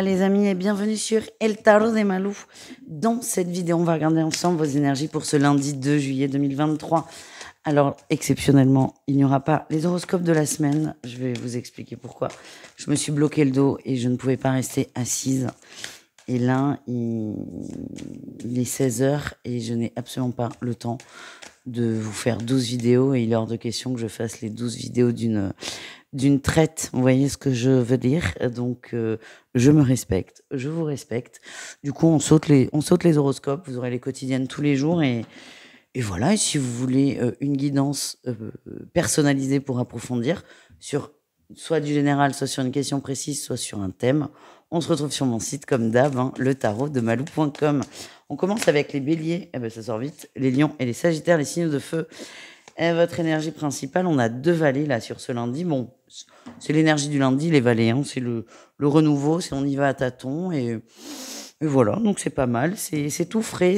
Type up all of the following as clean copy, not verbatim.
Hola les amis et bienvenue sur El Tarot de Malou. Dans cette vidéo, on va regarder ensemble vos énergies pour ce lundi 2 juillet 2023. Alors, exceptionnellement, il n'y aura pas les horoscopes de la semaine. Je vais vous expliquer pourquoi. Je me suis bloqué le dos et je ne pouvais pas rester assise. Et là, il est 16h et je n'ai absolument pas le temps de vous faire 12 vidéos. Et il est hors de question que je fasse les 12 vidéos d'une traite, vous voyez ce que je veux dire. Donc, je me respecte, je vous respecte. Du coup, on saute les horoscopes, vous aurez les quotidiennes tous les jours. Et voilà, et si vous voulez une guidance personnalisée pour approfondir sur soit du général, soit sur une question précise, soit sur un thème, on se retrouve sur mon site comme d'hab, hein, letarotdemalou.com. On commence avec les béliers, eh ben, ça sort vite, les lions et les sagittaires, les signes de feu. Et votre énergie principale, on a 2 valets là sur ce lundi. Bon, c'est l'énergie du lundi, les valets, hein, c'est le renouveau, c'est on y va à tâtons. Et voilà, donc c'est pas mal, c'est tout frais,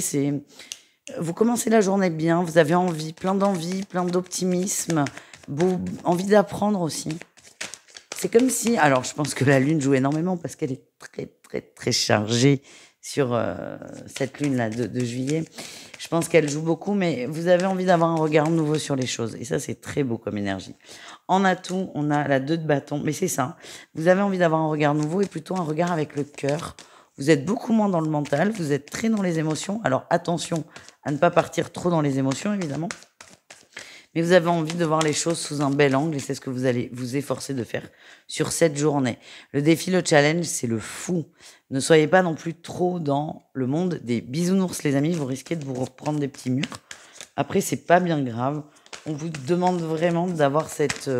vous commencez la journée bien, vous avez envie, plein d'optimisme, envie d'apprendre aussi. C'est comme si, alors je pense que la lune joue énormément parce qu'elle est très chargée sur cette lune-là de juillet. Je pense qu'elle joue beaucoup, mais vous avez envie d'avoir un regard nouveau sur les choses. Et ça, c'est très beau comme énergie. En atout, on a la 2 de bâton, mais c'est ça. Vous avez envie d'avoir un regard nouveau et plutôt un regard avec le cœur. Vous êtes beaucoup moins dans le mental, vous êtes très dans les émotions. Alors attention à ne pas partir trop dans les émotions, évidemment. Mais vous avez envie de voir les choses sous un bel angle et c'est ce que vous allez vous efforcer de faire sur cette journée. Le défi, le challenge, c'est le fou. Ne soyez pas non plus trop dans le monde des bisounours, les amis. Vous risquez de vous reprendre des petits murs. Après, c'est pas bien grave. On vous demande vraiment d'avoir cette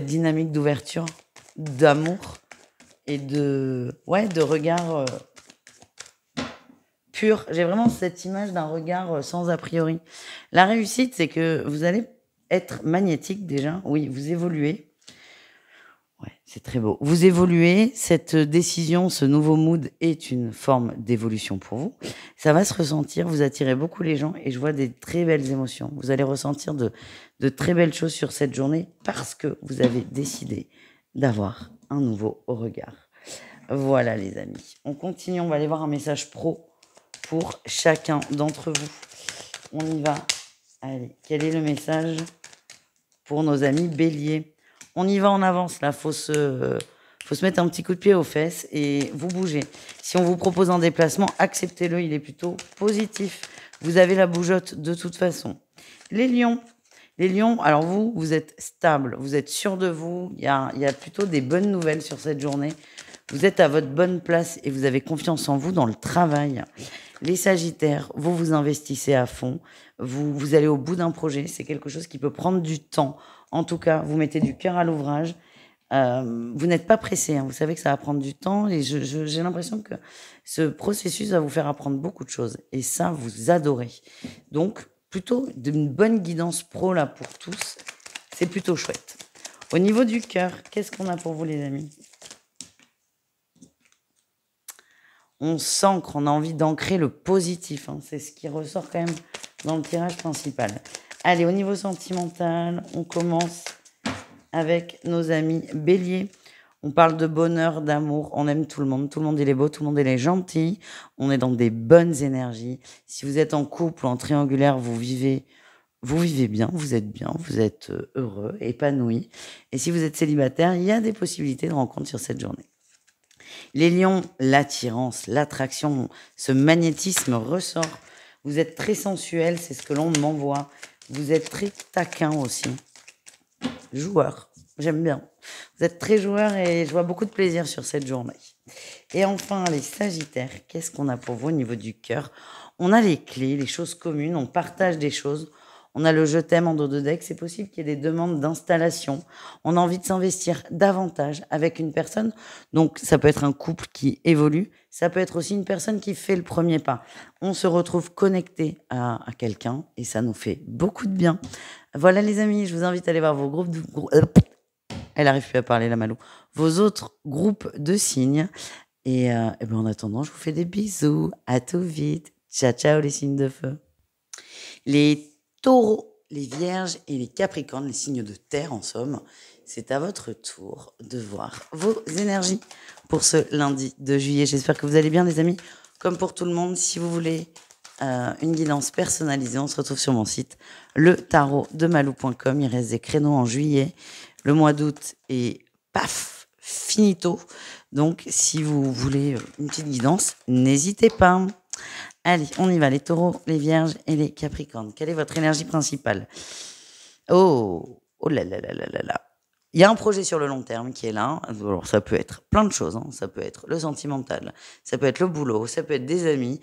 dynamique d'ouverture, d'amour et de regard pur. J'ai vraiment cette image d'un regard sans a priori. La réussite, c'est que vous allez être magnétique déjà. Oui, vous évoluez. Ouais, c'est très beau. Vous évoluez. Cette décision, ce nouveau mood est une forme d'évolution pour vous. Ça va se ressentir. Vous attirez beaucoup les gens et je vois des très belles émotions. Vous allez ressentir de très belles choses sur cette journée parce que vous avez décidé d'avoir un nouveau regard. Voilà les amis. On continue. On va aller voir un message pro pour chacun d'entre vous. On y va. Allez, quel est le message pour nos amis béliers? On y va en avance, là. Faut se mettre un petit coup de pied aux fesses et vous bougez. Si on vous propose un déplacement, acceptez-le, il est plutôt positif. Vous avez la bougeotte de toute façon. Les lions, alors vous êtes stable, vous êtes sûr de vous. Il y a plutôt des bonnes nouvelles sur cette journée. Vous êtes à votre bonne place et vous avez confiance en vous dans le travail. Les sagittaires, vous vous investissez à fond. Vous allez au bout d'un projet. C'est quelque chose qui peut prendre du temps. En tout cas, vous mettez du cœur à l'ouvrage. Vous n'êtes pas pressé. Hein. Vous savez que ça va prendre du temps. Et j'ai l'impression que ce processus va vous faire apprendre beaucoup de choses. Et ça, vous adorez. Donc, plutôt d'une bonne guidance pro là pour tous. C'est plutôt chouette. Au niveau du cœur, qu'est-ce qu'on a pour vous les amis ? On sent qu'on a envie d'ancrer le positif. Hein. C'est ce qui ressort quand même dans le tirage principal. Allez, au niveau sentimental, on commence avec nos amis béliers. On parle de bonheur, d'amour, on aime tout le monde il est beau, tout le monde il est gentil, on est dans des bonnes énergies. Si vous êtes en couple ou en triangulaire, vous vivez bien, vous êtes heureux, épanoui. Et si vous êtes célibataire, il y a des possibilités de rencontre sur cette journée. Les lions, l'attirance, l'attraction, ce magnétisme ressort. Vous êtes très sensuel, c'est ce que l'on m'envoie. Vous êtes très taquin aussi. Joueur, j'aime bien. Vous êtes très joueur et je vois beaucoup de plaisir sur cette journée. Et enfin, les sagittaires, qu'est-ce qu'on a pour vous au niveau du cœur? On a les clés, les choses communes, on partage des choses. On a le je t'aime en dos de deck. C'est possible qu'il y ait des demandes d'installation. On a envie de s'investir davantage avec une personne. Donc, ça peut être un couple qui évolue. Ça peut être aussi une personne qui fait le premier pas. On se retrouve connecté à quelqu'un et ça nous fait beaucoup de bien. Voilà les amis, je vous invite à aller voir vos groupes de... Elle arrive plus à parler la Malou. Vos autres groupes de signes. Et ben en attendant, je vous fais des bisous. À tout vite. Ciao, ciao les signes de feu. Les taureaux, les vierges et les capricornes, les signes de terre en somme, c'est à votre tour de voir vos énergies pour ce lundi de juillet. J'espère que vous allez bien, les amis. Comme pour tout le monde, si vous voulez une guidance personnalisée, on se retrouve sur mon site, letarotdemalou.com. Il reste des créneaux en juillet. Le mois d'août est paf, finito. Donc, si vous voulez une petite guidance, n'hésitez pas. Allez, on y va, les taureaux, les vierges et les capricornes. Quelle est votre énergie principale? Oh là là là là là là. Il y a un projet sur le long terme qui est là. Alors, ça peut être plein de choses. Ça peut être le sentimental, ça peut être le boulot, ça peut être des amis,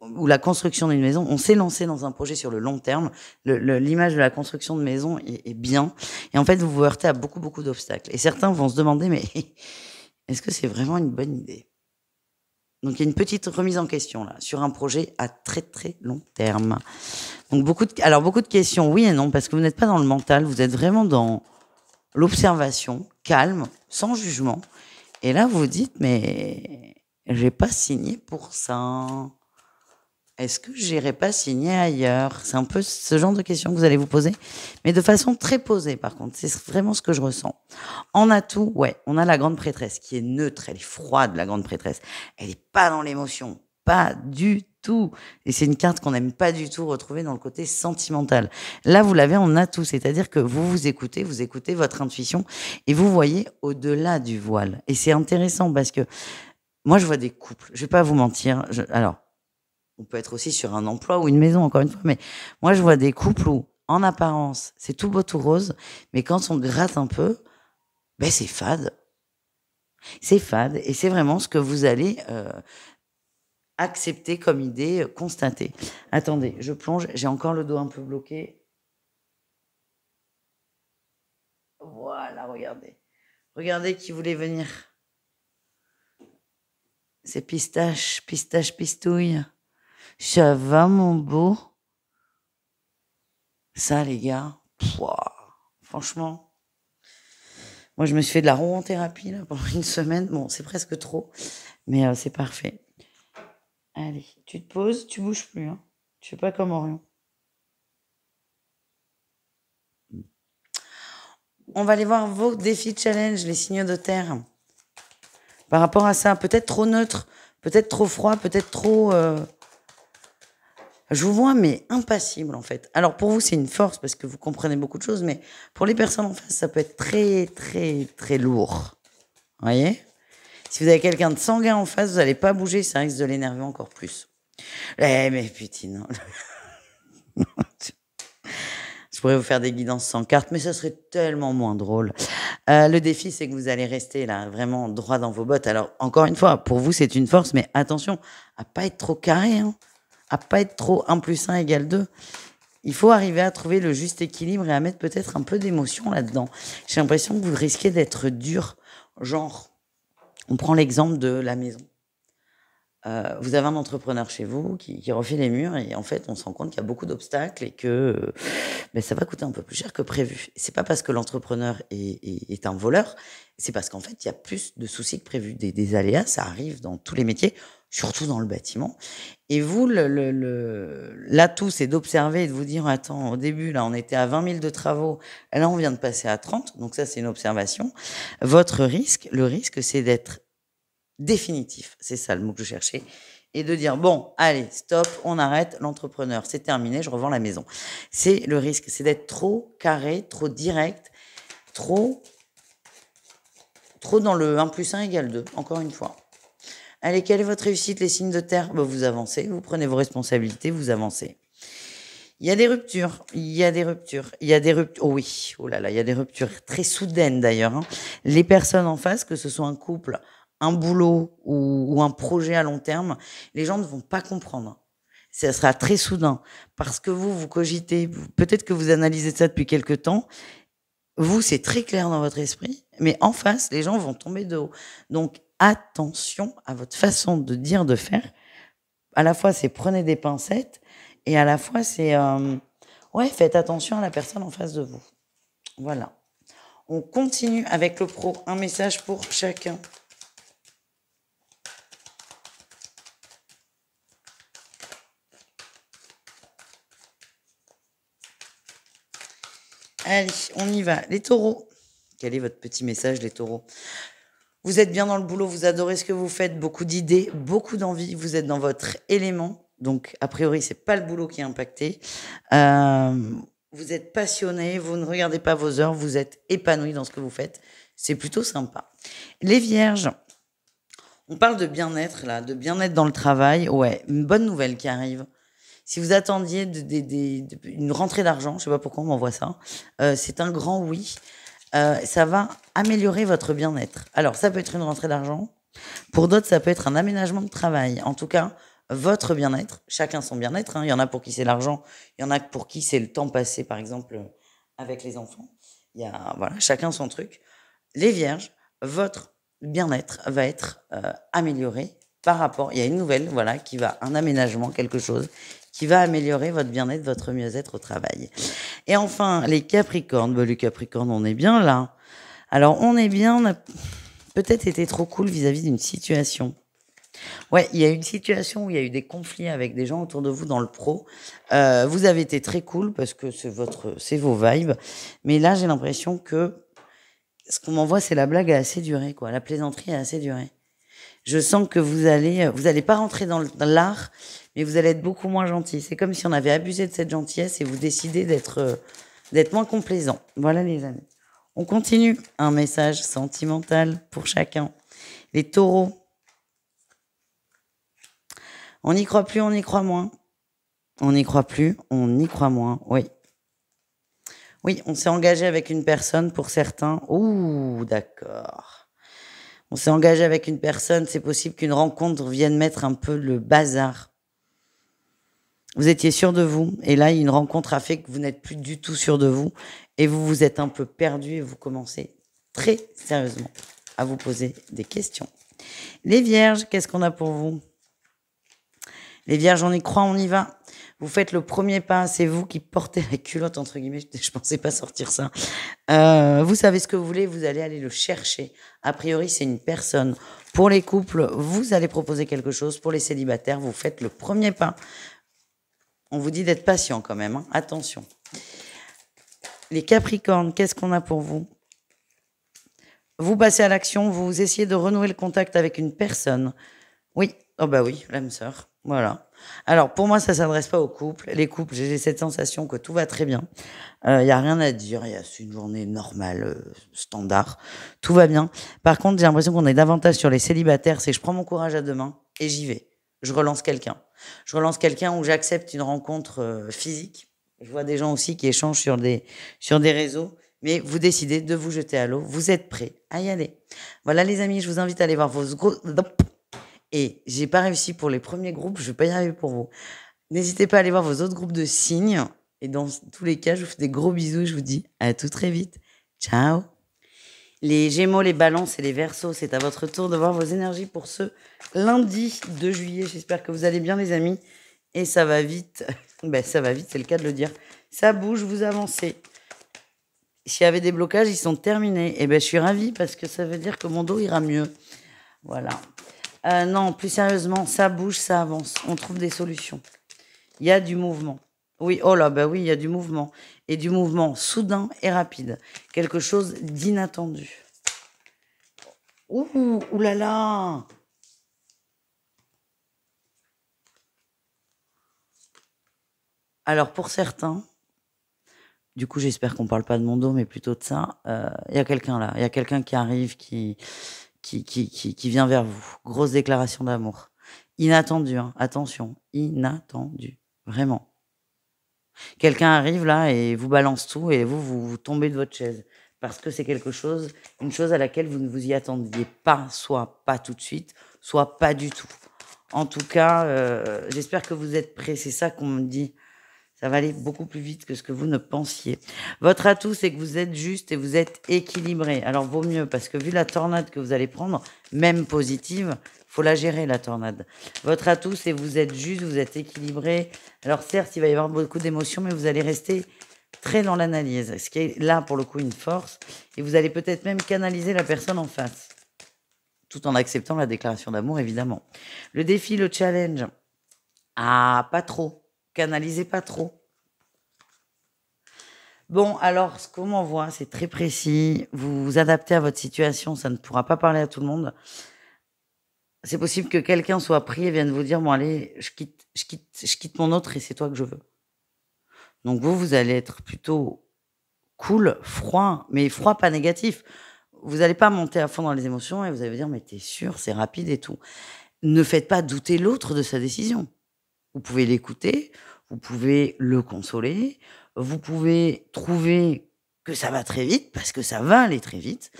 ou la construction d'une maison. On s'est lancé dans un projet sur le long terme. L'image de la construction de maison est bien. Et en fait, vous vous heurtez à beaucoup, beaucoup d'obstacles. Et certains vont se demander, mais est-ce que c'est vraiment une bonne idée? Donc, il y a une petite remise en question là sur un projet à très, très long terme. Donc, beaucoup de questions, oui et non, parce que vous n'êtes pas dans le mental, vous êtes vraiment dans l'observation, calme, sans jugement. Et là, vous vous dites, mais j'ai pas signé pour ça. Est-ce que j'irai pas signer ailleurs? C'est un peu ce genre de questions que vous allez vous poser, mais de façon très posée, par contre. C'est vraiment ce que je ressens. En atout, ouais, on a la grande prêtresse qui est neutre, elle est froide, la grande prêtresse. Elle est pas dans l'émotion, pas du tout. Et c'est une carte qu'on n'aime pas du tout retrouver dans le côté sentimental. Là, vous l'avez en atout, c'est-à-dire que vous écoutez votre intuition et vous voyez au-delà du voile. Et c'est intéressant parce que moi, je vois des couples, je vais pas vous mentir. Alors, on peut être aussi sur un emploi ou une maison, encore une fois, mais moi, je vois des couples où, en apparence, c'est tout beau, tout rose, mais quand on gratte un peu, ben, c'est fade. C'est fade, et c'est vraiment ce que vous allez accepter comme idée, constater. Attendez, je plonge, j'ai encore le dos un peu bloqué. Voilà, regardez. Regardez qui voulait venir. C'est pistache, pistache, pistouille. Ça va, mon beau? Ça, les gars, franchement, moi, je me suis fait de la ronron-thérapie là, pendant une semaine. Bon, c'est presque trop, mais c'est parfait. Allez, tu te poses, tu bouges plus. Hein. Tu fais pas comme Orion. On va aller voir vos défis challenge, les signaux de terre. Par rapport à ça, peut-être trop neutre, peut-être trop froid, peut-être trop... Je vous vois, mais impassible en fait. Alors pour vous, c'est une force parce que vous comprenez beaucoup de choses, mais pour les personnes en face, ça peut être très, très, très lourd. Vous voyez? Si vous avez quelqu'un de sanguin en face, vous n'allez pas bouger, ça risque de l'énerver encore plus. Eh, mais putain. Je pourrais vous faire des guidances sans carte, mais ça serait tellement moins drôle. Le défi, c'est que vous allez rester là, vraiment droit dans vos bottes. Alors, encore une fois, pour vous, c'est une force, mais attention à pas être trop carré, hein, à pas être trop 1 + 1 = 2. Il faut arriver à trouver le juste équilibre et à mettre peut-être un peu d'émotion là-dedans. J'ai l'impression que vous risquez d'être dur. Genre, on prend l'exemple de la maison. Vous avez un entrepreneur chez vous qui refait les murs et en fait, on se rend compte qu'il y a beaucoup d'obstacles et que ça va coûter un peu plus cher que prévu. C'est pas parce que l'entrepreneur est un voleur, c'est parce qu'en fait, il y a plus de soucis que prévu. Des aléas, ça arrive dans tous les métiers, surtout dans le bâtiment. Et vous, l'atout, c'est d'observer et de vous dire, attends, au début, là, on était à 20 000 de travaux, là, on vient de passer à 30, donc ça, c'est une observation. Votre risque, le risque, c'est d'être définitif, c'est ça le mot que je cherchais, et de dire, bon, allez, stop, on arrête, l'entrepreneur, c'est terminé, je revends la maison. C'est le risque, c'est d'être trop carré, trop direct, trop dans le 1 + 1 = 2, encore une fois. Allez, quelle est votre réussite, les signes de terre? Vous avancez, vous prenez vos responsabilités, vous avancez. Il y a des ruptures, oh oui, oh là là, il y a des ruptures très soudaines d'ailleurs. Hein. Les personnes en face, que ce soit un couple, un boulot ou un projet à long terme, les gens ne vont pas comprendre. Ça sera très soudain parce que vous cogitez, peut-être que vous analysez ça depuis quelque temps. Vous, c'est très clair dans votre esprit, mais en face, les gens vont tomber de haut. Donc, attention à votre façon de dire, de faire. À la fois, c'est prenez des pincettes et à la fois, c'est faites attention à la personne en face de vous. Voilà. On continue avec le pro. Un message pour chacun. Allez, on y va. Les taureaux. Quel est votre petit message, les taureaux? Vous êtes bien dans le boulot, vous adorez ce que vous faites, beaucoup d'idées, beaucoup d'envie, vous êtes dans votre élément. Donc, a priori, c'est pas le boulot qui est impacté. Vous êtes passionné, vous ne regardez pas vos heures, vous êtes épanoui dans ce que vous faites. C'est plutôt sympa. Les vierges, on parle de bien-être là, de bien-être dans le travail. Ouais, une bonne nouvelle qui arrive. Si vous attendiez une rentrée d'argent, je sais pas pourquoi on m'envoie ça, c'est un grand oui. Ça va améliorer votre bien-être. Alors, ça peut être une rentrée d'argent. Pour d'autres, ça peut être un aménagement de travail. En tout cas, votre bien-être, chacun son bien-être. Hein. Il y en a pour qui c'est l'argent, il y en a pour qui c'est le temps passé, par exemple, avec les enfants. Il y a, voilà, chacun son truc. Les vierges, votre bien-être va être amélioré par rapport. Il y a une nouvelle, voilà, qui va, un aménagement, quelque chose, qui va améliorer votre bien-être, votre mieux-être au travail. Et enfin, les Capricornes. Ben, les Capricornes, on est bien là. Alors, on est bien, on a peut-être été trop cool vis-à-vis d'une situation. Ouais, il y a une situation où il y a eu des conflits avec des gens autour de vous dans le pro. Vous avez été très cool parce que c'est vos vibes. Mais là, j'ai l'impression que ce qu'on m'envoie, c'est la blague a assez duré, quoi. La plaisanterie a assez duré. Je sens que vous allez pas rentrer dans l'art, mais vous allez être beaucoup moins gentil. C'est comme si on avait abusé de cette gentillesse et vous décidez d'être moins complaisant. Voilà les amis. On continue. Un message sentimental pour chacun. Les taureaux. On n'y croit plus, on y croit moins. On n'y croit plus, on y croit moins. Oui. Oui, on s'est engagé avec une personne pour certains. Ouh, d'accord. On s'est engagé avec une personne, c'est possible qu'une rencontre vienne mettre un peu le bazar. Vous étiez sûr de vous, et là, une rencontre a fait que vous n'êtes plus du tout sûr de vous, et vous vous êtes un peu perdu, et vous commencez très sérieusement à vous poser des questions. Les vierges, qu'est-ce qu'on a pour vous? Les vierges, on y croit, on y va. Vous faites le premier pas, c'est vous qui portez la culotte, entre guillemets, je pensais pas sortir ça. Vous savez ce que vous voulez, vous allez aller le chercher. A priori, c'est une personne. Pour les couples, vous allez proposer quelque chose. Pour les célibataires, vous faites le premier pas. On vous dit d'être patient quand même, hein. Attention. Les Capricornes, qu'est-ce qu'on a pour vous? Vous passez à l'action, vous essayez de renouer le contact avec une personne. Oui, oh bah oui, l'âme sœur. Voilà. Alors, pour moi, ça s'adresse pas aux couples. Les couples, j'ai cette sensation que tout va très bien. Il y a rien à dire. C'est une journée normale, standard. Tout va bien. Par contre, j'ai l'impression qu'on est davantage sur les célibataires. C'est je prends mon courage à deux mains et j'y vais. Je relance quelqu'un. Je relance quelqu'un où j'accepte une rencontre physique. Je vois des gens aussi qui échangent sur des réseaux. Mais vous décidez de vous jeter à l'eau. Vous êtes prêts à y aller. Voilà, les amis, je vous invite à aller voir vos gros... Et j'ai pas réussi pour les premiers groupes, je vais pas y arriver pour vous. N'hésitez pas à aller voir vos autres groupes de signes. Et dans tous les cas, je vous fais des gros bisous et je vous dis à tout très vite. Ciao. Les Gémeaux, les Balances et les Verseaux, c'est à votre tour de voir vos énergies pour ce lundi 2 juillet. J'espère que vous allez bien, les amis. Et ça va vite. Ben, ça va vite, c'est le cas de le dire. Ça bouge, vous avancez. S'il y avait des blocages, ils sont terminés. Et ben, je suis ravie parce que ça veut dire que mon dos ira mieux. Voilà. Non, plus sérieusement, ça bouge, ça avance. On trouve des solutions. Il y a du mouvement. Oui, oh là, bah oui, il y a du mouvement. Et du mouvement soudain et rapide. Quelque chose d'inattendu. Ouh, oulala. Alors, pour certains, du coup, j'espère qu'on parle pas de mon dos, mais plutôt de ça. Il y a quelqu'un là. Il y a quelqu'un qui arrive, qui vient vers vous. Grosse déclaration d'amour. Inattendu, hein. Attention. Inattendu. Vraiment. Quelqu'un arrive là et vous balance tout et vous tombez de votre chaise. Parce que c'est une chose à laquelle vous ne vous y attendiez pas, soit pas tout de suite, soit pas du tout. En tout cas, j'espère que vous êtes prêts. C'est ça qu'on me dit. Ça va aller beaucoup plus vite que ce que vous ne pensiez. Votre atout, c'est que vous êtes juste et vous êtes équilibré. Alors, vaut mieux, parce que vu la tornade que vous allez prendre, même positive, faut la gérer, la tornade. Votre atout, c'est que vous êtes juste, vous êtes équilibré. Alors, certes, il va y avoir beaucoup d'émotions, mais vous allez rester très dans l'analyse. Ce qui est là, pour le coup, une force. Et vous allez peut-être même canaliser la personne en face. Tout en acceptant la déclaration d'amour, évidemment. Le défi, le challenge. Ah, pas trop. Canalisez pas trop. Bon, alors, ce qu'on m'envoie, c'est très précis. Vous vous adaptez à votre situation, ça ne pourra pas parler à tout le monde. C'est possible que quelqu'un soit pris et vienne vous dire: «Bon allez, je quitte mon autre et c'est toi que je veux». Donc vous allez être plutôt cool, froid, mais froid pas négatif. Vous allez pas monter à fond dans les émotions et vous allez vous dire: «Mais tu es sûr? C'est rapide et tout». Ne faites pas douter l'autre de sa décision. Vous pouvez l'écouter, vous pouvez le consoler, vous pouvez trouver que ça va très vite, parce que ça va aller très vite.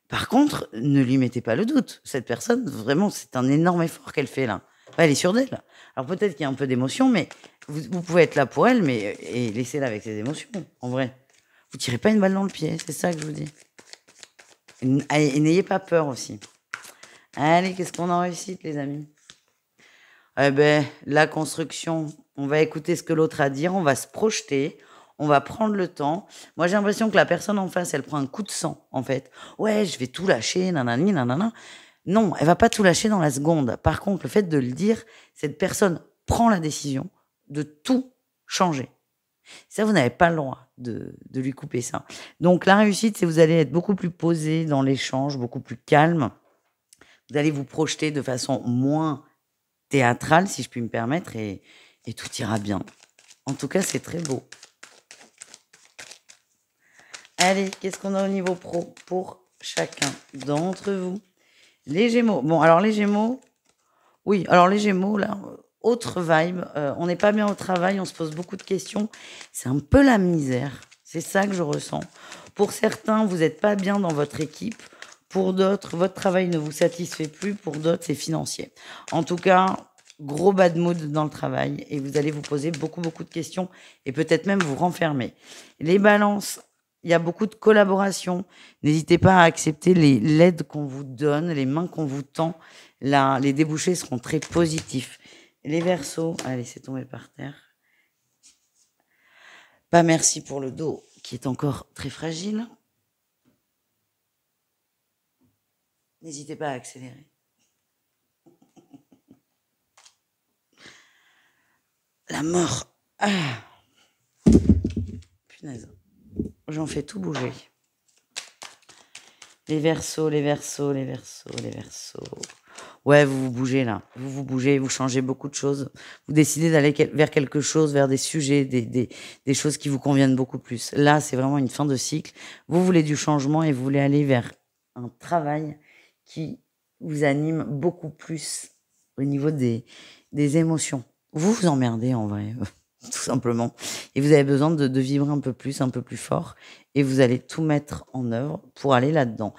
Par contre, ne lui mettez pas le doute. Cette personne, vraiment, c'est un énorme effort qu'elle fait là. Elle est sûre d'elle. Alors peut-être qu'il y a un peu d'émotion, mais vous pouvez être là pour elle, mais et laissez-la avec ses émotions, en vrai. Vous tirez pas une balle dans le pied, c'est ça que je vous dis. Et n'ayez pas peur aussi. Allez, qu'est-ce qu'on a en réussite, les amis? Eh ben, la construction, on va écouter ce que l'autre a à dire, on va se projeter, on va prendre le temps. Moi, j'ai l'impression que la personne en face, elle prend un coup de sang, en fait. Ouais, je vais tout lâcher, nanani, nanana. Non, elle va pas tout lâcher dans la seconde. Par contre, le fait de le dire, cette personne prend la décision de tout changer. Ça, vous n'avez pas le droit de lui couper ça. Donc, la réussite, c'est vous allez être beaucoup plus posé dans l'échange, beaucoup plus calme. Vous allez vous projeter de façon moins théâtrale, si je puis me permettre, et tout ira bien. En tout cas, c'est très beau. Allez, qu'est-ce qu'on a au niveau pro pour chacun d'entre vous? Les Gémeaux. Bon, alors les Gémeaux, oui, alors les Gémeaux, là, autre vibe. On n'est pas bien au travail, on se pose beaucoup de questions. C'est un peu la misère. C'est ça que je ressens. Pour certains, vous n'êtes pas bien dans votre équipe. Pour d'autres, votre travail ne vous satisfait plus. Pour d'autres, c'est financier. En tout cas, gros bad mood dans le travail et vous allez vous poser beaucoup, beaucoup de questions et peut-être même vous renfermer. Les balances, il y a beaucoup de collaboration. N'hésitez pas à accepter l'aide qu'on vous donne, les mains qu'on vous tend. Là, les débouchés seront très positifs. Les Verseaux, allez, c'est tombé par terre. Pas merci pour le dos qui est encore très fragile. N'hésitez pas à accélérer. La mort. Ah, punaise. J'en fais tout bouger. Les Verseaux, les Verseaux, les Verseaux, les Verseaux. Ouais, vous vous bougez là. Vous bougez, vous changez beaucoup de choses. Vous décidez d'aller vers quelque chose, vers des sujets, des choses qui vous conviennent beaucoup plus. Là, c'est vraiment une fin de cycle. Vous voulez du changement et vous voulez aller vers un travail qui vous anime beaucoup plus au niveau des émotions. Vous vous emmerdez en vrai, tout simplement. Et vous avez besoin de vibrer un peu plus fort. Et vous allez tout mettre en œuvre pour aller là-dedans.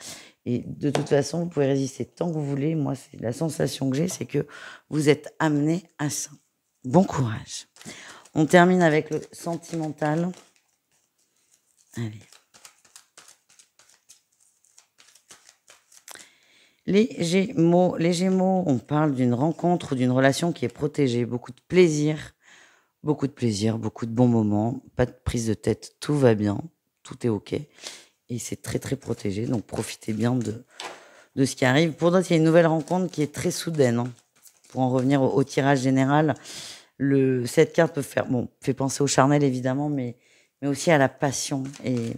Et de toute façon, vous pouvez résister tant que vous voulez. Moi, c'est la sensation que j'ai, c'est que vous êtes amené à ça. Bon courage. On termine avec le sentimental. Allez. Les Gémeaux, on parle d'une rencontre ou d'une relation qui est protégée. Beaucoup de plaisir, beaucoup de bons moments, pas de prise de tête, tout va bien, tout est OK. Et c'est très, très protégé, donc profitez bien de ce qui arrive. Pour d'autres, il y a une nouvelle rencontre qui est très soudaine, hein. Pour en revenir au tirage général, cette carte fait penser au charnel évidemment, mais aussi à la passion. Et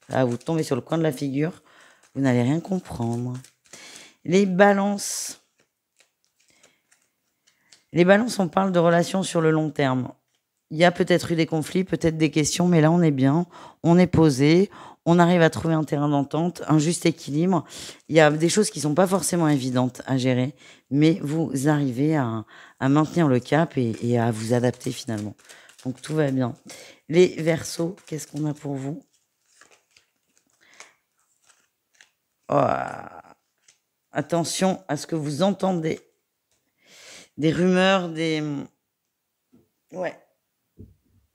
là, vous tombez sur le coin de la figure, vous n'allez rien comprendre. Les balances. Les balances, on parle de relations sur le long terme. Il y a peut-être eu des conflits, peut-être des questions, mais là, on est bien, on est posé, on arrive à trouver un terrain d'entente, un juste équilibre. Il y a des choses qui sont pas forcément évidentes à gérer, mais vous arrivez à maintenir le cap et à vous adapter finalement. Donc, tout va bien. Les Verseaux, qu'est-ce qu'on a pour vous? Oh, attention à ce que vous entendez. Des rumeurs, Ouais.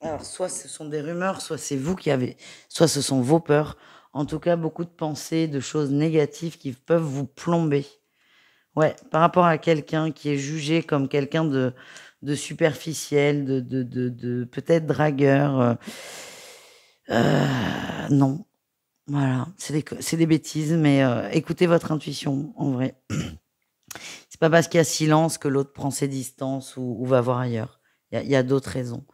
Alors, soit ce sont des rumeurs, soit c'est vous qui avez, soit ce sont vos peurs. En tout cas, beaucoup de pensées, de choses négatives qui peuvent vous plomber. Ouais, par rapport à quelqu'un qui est jugé comme quelqu'un de superficiel, de peut-être dragueur. Non, voilà, c'est des bêtises, mais écoutez votre intuition, en vrai. C'est pas parce qu'il y a silence que l'autre prend ses distances ou va voir ailleurs. Il y a d'autres raisons.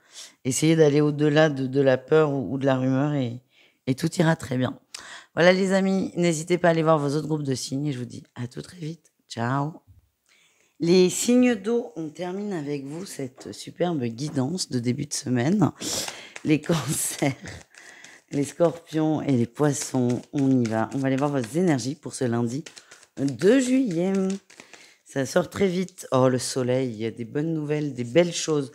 Essayez d'aller au-delà de la peur ou de la rumeur et tout ira très bien. Voilà les amis, n'hésitez pas à aller voir vos autres groupes de signes et je vous dis à tout très vite. Ciao. Les signes d'eau, on termine avec vous cette superbe guidance de début de semaine. Les cancers, les scorpions et les poissons, on y va. On va aller voir vos énergies pour ce lundi 2 juillet. Ça sort très vite. Oh, le soleil, il y a des bonnes nouvelles, des belles choses,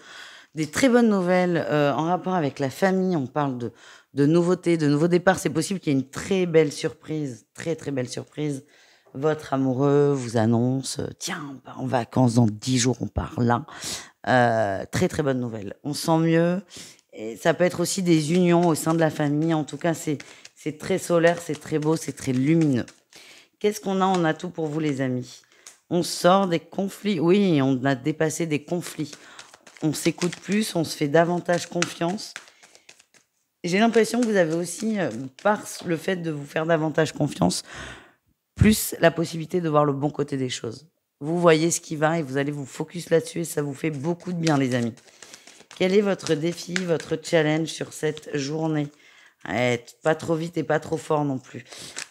des très bonnes nouvelles en rapport avec la famille. On parle de nouveautés, de nouveaux départs. C'est possible qu'il y ait une très belle surprise, très très belle surprise. Votre amoureux vous annonce, tiens, on part en vacances dans 10 jours, on part là. Très très bonne nouvelle. On sent mieux. Et ça peut être aussi des unions au sein de la famille. En tout cas, c'est très solaire, c'est très beau, c'est très lumineux. Qu'est-ce qu'on a? On a tout pour vous, les amis. On sort des conflits. Oui, on a dépassé des conflits. On s'écoute plus, on se fait davantage confiance. J'ai l'impression que vous avez aussi, par le fait de vous faire davantage confiance, plus la possibilité de voir le bon côté des choses. Vous voyez ce qui va et vous allez vous focus là-dessus et ça vous fait beaucoup de bien, les amis. Quel est votre défi, votre challenge sur cette journée? Pas trop vite et pas trop fort non plus.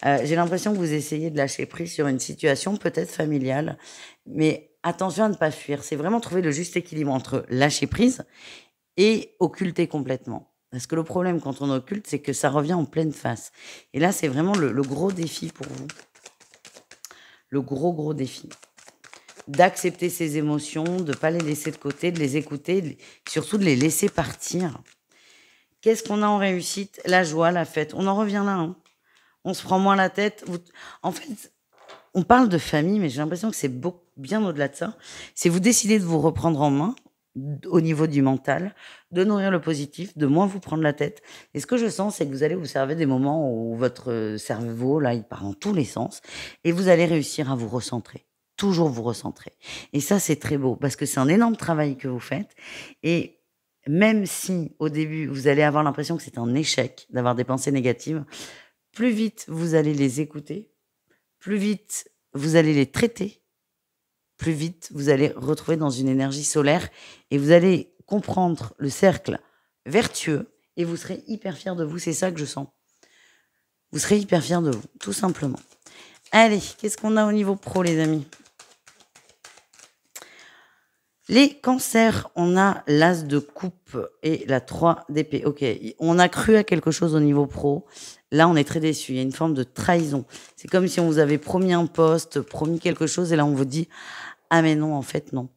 J'ai l'impression que vous essayez de lâcher prise sur une situation peut-être familiale, mais attention à ne pas fuir. C'est vraiment trouver le juste équilibre entre lâcher prise et occulter complètement. Parce que le problème quand on occulte, c'est que ça revient en pleine face. Et là, c'est vraiment le gros défi pour vous. Le gros défi. D'accepter ces émotions, de ne pas les laisser de côté, de les écouter, surtout de les laisser partir. Qu'est-ce qu'on a en réussite? La joie, la fête. On en revient là. Hein. On se prend moins la tête. En fait, on parle de famille, mais j'ai l'impression que c'est bien au-delà de ça. C'est vous décidez de vous reprendre en main au niveau du mental, de nourrir le positif, de moins vous prendre la tête. Et ce que je sens, c'est que vous allez vous servir des moments où votre cerveau, là, il part dans tous les sens, et vous allez réussir à vous recentrer. Toujours vous recentrer. Et ça, c'est très beau, parce que c'est un énorme travail que vous faites. Et même si, au début, vous allez avoir l'impression que c'est un échec d'avoir des pensées négatives, plus vite vous allez les écouter, plus vite vous allez les traiter, plus vite vous allez retrouver dans une énergie solaire et vous allez comprendre le cercle vertueux et vous serez hyper fiers de vous. C'est ça que je sens. Vous serez hyper fiers de vous, tout simplement. Allez, qu'est-ce qu'on a au niveau pro, les amis? Les cancers, on a l'as de coupe et la 3 d'épée. Ok, on a cru à quelque chose au niveau pro. Là, on est très déçus. Il y a une forme de trahison. C'est comme si on vous avait promis un poste, promis quelque chose, et là, on vous dit « Ah mais non, en fait, non.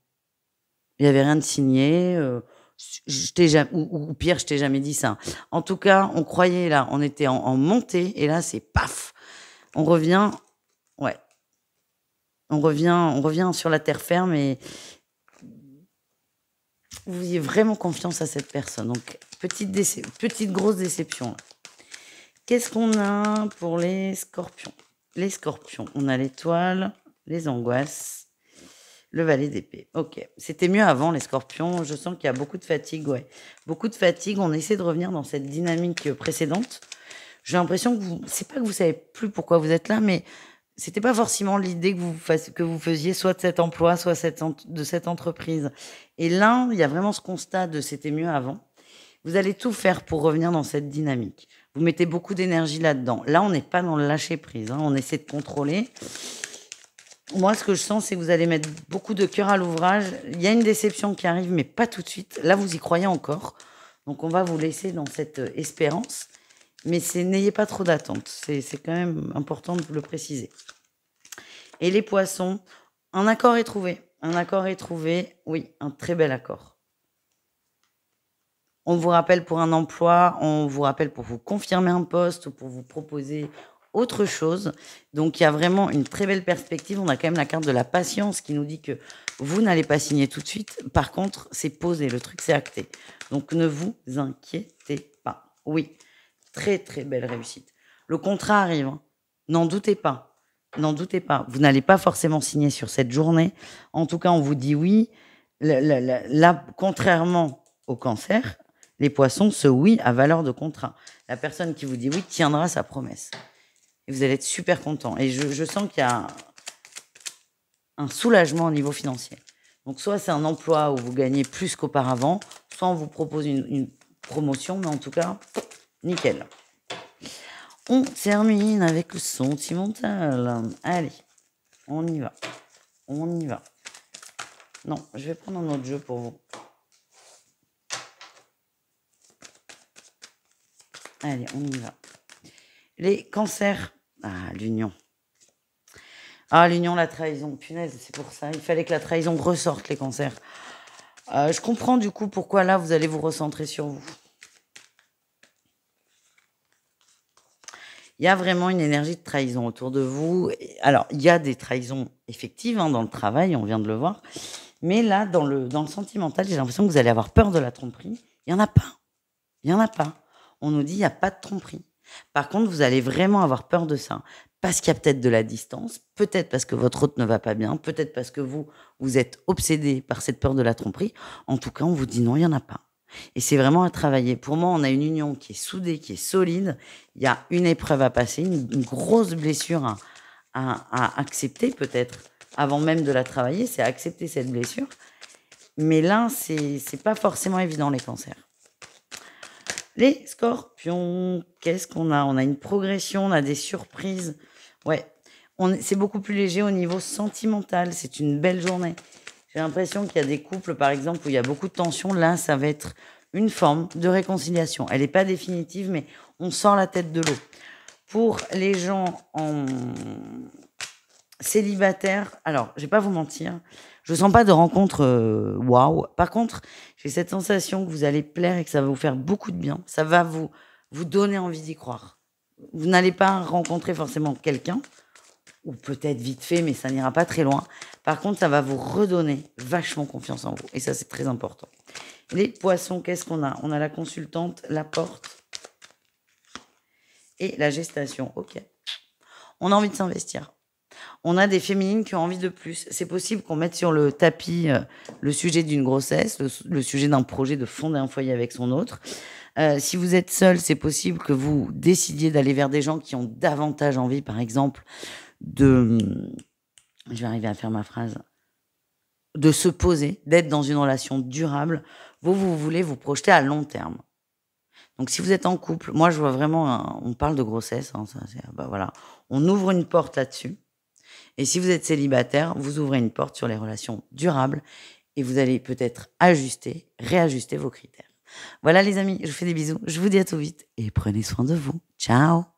Il n'y avait rien de signé. Ou pire, je t'ai jamais dit ça. » En tout cas, on croyait là, on était en montée, et là, c'est paf. On revient, ouais. On revient sur la terre ferme et vous ayez vraiment confiance à cette personne. Donc, petite grosse déception. Qu'est-ce qu'on a pour les scorpions? Les scorpions, on a l'étoile, les angoisses, le valet d'épée. Ok, c'était mieux avant les scorpions. Je sens qu'il y a beaucoup de fatigue, ouais. Beaucoup de fatigue. On essaie de revenir dans cette dynamique précédente. J'ai l'impression que c'est pas que vous savez plus pourquoi vous êtes là, mais c'était pas forcément l'idée que vous faisiez soit de cet emploi, soit de cette entreprise. Et là, il y a vraiment ce constat de c'était mieux avant. Vous allez tout faire pour revenir dans cette dynamique. Vous mettez beaucoup d'énergie là-dedans. Là, on n'est pas dans le lâcher prise. Hein. On essaie de contrôler. Moi, ce que je sens, c'est que vous allez mettre beaucoup de cœur à l'ouvrage. Il y a une déception qui arrive, mais pas tout de suite. Là, vous y croyez encore. Donc, on va vous laisser dans cette espérance. Mais n'ayez pas trop d'attente. C'est quand même important de vous le préciser. Et les poissons, un accord est trouvé. Un accord est trouvé. Oui, un très bel accord. On vous rappelle pour un emploi, on vous rappelle pour vous confirmer un poste ou pour vous proposer autre chose. Donc, il y a vraiment une très belle perspective. On a quand même la carte de la patience qui nous dit que vous n'allez pas signer tout de suite. Par contre, c'est posé. Le truc, c'est acté. Donc, ne vous inquiétez pas. Oui, très, très belle réussite. Le contrat arrive. Hein. N'en doutez pas. N'en doutez pas. Vous n'allez pas forcément signer sur cette journée. En tout cas, on vous dit oui. Là, contrairement au cancer, les poissons, ce oui a valeur de contrat. La personne qui vous dit oui tiendra sa promesse. Et vous allez être super content. Et je sens qu'il y a un soulagement au niveau financier. Donc, soit c'est un emploi où vous gagnez plus qu'auparavant, soit on vous propose une promotion, mais en tout cas, nickel. On termine avec le sentimental. Allez, on y va. On y va. Non, je vais prendre un autre jeu pour vous. Allez, on y va. Les cancers. Ah, l'union. Ah, l'union, la trahison. Punaise, c'est pour ça. Il fallait que la trahison ressorte, les cancers. Je comprends du coup pourquoi là, vous allez vous recentrer sur vous. Il y a vraiment une énergie de trahison autour de vous. Alors, il y a des trahisons effectives dans le travail, on vient de le voir. Mais là, dans le sentimental, j'ai l'impression que vous allez avoir peur de la tromperie. Il n'y en a pas. Il n'y en a pas. On nous dit, il n'y a pas de tromperie. Par contre, vous allez vraiment avoir peur de ça. Parce qu'il y a peut-être de la distance, peut-être parce que votre hôte ne va pas bien, peut-être parce que vous êtes obsédé par cette peur de la tromperie. En tout cas, on vous dit non, il n'y en a pas. Et c'est vraiment à travailler. Pour moi, on a une union qui est soudée, qui est solide. Il y a une épreuve à passer, une grosse blessure à accepter peut-être, avant même de la travailler, c'est accepter cette blessure. Mais là, c'est pas forcément évident, les cancers. Les scorpions, qu'est-ce qu'on a? On a une progression, on a des surprises. Ouais, c'est beaucoup plus léger au niveau sentimental. C'est une belle journée. J'ai l'impression qu'il y a des couples, par exemple, où il y a beaucoup de tension. Là, ça va être une forme de réconciliation. Elle n'est pas définitive, mais on sort la tête de l'eau. Pour les gens en célibataires, alors, je vais pas vous mentir, je ne sens pas de rencontre waouh. Par contre, j'ai cette sensation que vous allez plaire et que ça va vous faire beaucoup de bien. Ça va vous donner envie d'y croire. Vous n'allez pas rencontrer forcément quelqu'un, ou peut-être vite fait, mais ça n'ira pas très loin. Par contre, ça va vous redonner vachement confiance en vous. Et ça, c'est très important. Les poissons, qu'est-ce qu'on a? On a la consultante, la porte et la gestation. Ok. On a envie de s'investir. On a des féminines qui ont envie de plus. C'est possible qu'on mette sur le tapis le sujet d'une grossesse, le sujet d'un projet de fonder un foyer avec son autre. Si vous êtes seul, c'est possible que vous décidiez d'aller vers des gens qui ont davantage envie, par exemple, je vais arriver à faire ma phrase, de se poser, d'être dans une relation durable. Vous voulez vous projeter à long terme. Donc, si vous êtes en couple, moi, je vois vraiment, on parle de grossesse, voilà. On ouvre une porte là-dessus. Et si vous êtes célibataire, vous ouvrez une porte sur les relations durables et vous allez peut-être réajuster vos critères. Voilà les amis, je vous fais des bisous, je vous dis à tout vite et prenez soin de vous. Ciao!